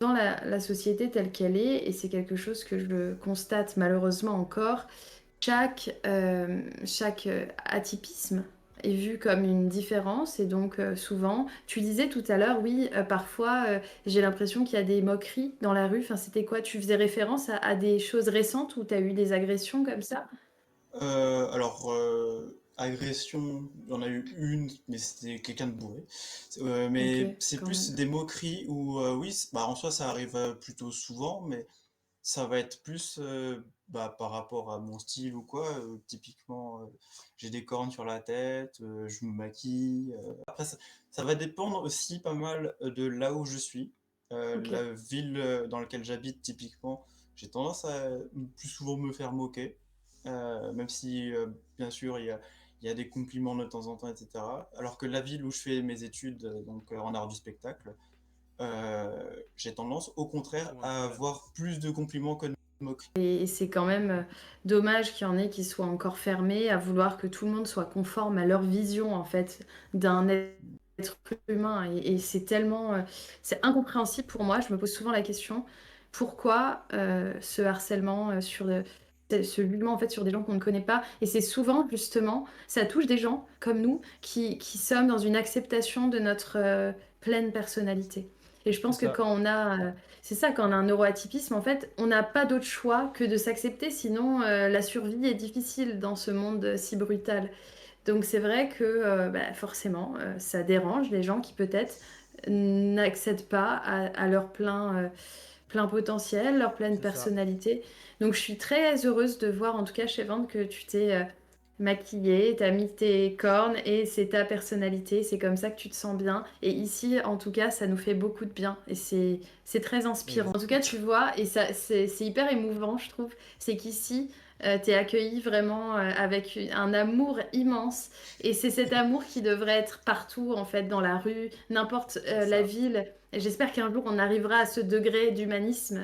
Dans la société telle qu'elle est, et c'est quelque chose que je constate malheureusement encore, chaque atypisme est vu comme une différence et donc souvent, tu disais tout à l'heure, oui, parfois j'ai l'impression qu'il y a des moqueries dans la rue. Enfin, c'était quoi? Tu faisais référence à des choses récentes où tu as eu des agressions comme ça? Agression, j'en ai eu une, mais c'était quelqu'un de bourré. Ok, Mais c'est quand plus même. des moqueries où, oui, bah, en soi, ça arrive plutôt souvent, mais ça va être plus bah, par rapport à mon style ou quoi. Typiquement, j'ai des cornes sur la tête, je me maquille. Après, ça va dépendre aussi pas mal de là où je suis. Ok. La ville dans laquelle j'habite, typiquement, j'ai tendance à plus souvent me faire moquer. Même si, bien sûr, il y a des compliments de temps en temps, etc. Alors que la ville où je fais mes études, donc en art du spectacle, j'ai tendance au contraire à avoir plus de compliments que de moqueries. Et c'est quand même dommage qu'il y en ait qui soient encore fermés à vouloir que tout le monde soit conforme à leur vision en fait d'un être humain. Et c'est tellement, c'est incompréhensible pour moi. Je me pose souvent la question, pourquoi ce harcèlement ce jugement en fait sur des gens qu'on ne connaît pas. Et c'est souvent justement, ça touche des gens comme nous qui sommes dans une acceptation de notre pleine personnalité. Et je C'est pense que ça. quand on a c'est ça, quand on a un neuroatypisme, en fait, on n'a pas d'autre choix que de s'accepter, sinon la survie est difficile dans ce monde si brutal. Donc c'est vrai que bah, forcément, ça dérange les gens qui peut-être n'accèdent pas à leur plein potentiel, leur pleine C'est ça. personnalité. Donc je suis très heureuse de voir, en tout cas chez Vente, que tu t'es maquillée, t'as mis tes cornes et c'est ta personnalité, c'est comme ça que tu te sens bien. Et ici, en tout cas, ça nous fait beaucoup de bien et c'est très inspirant. En tout cas, tu vois, et ça c'est hyper émouvant, je trouve, c'est qu'ici, t'es accueilli vraiment avec un amour immense et c'est cet amour qui devrait être partout, en fait, dans la rue, n'importe C'est la ça. ville. Et j'espère qu'un jour on arrivera à ce degré d'humanisme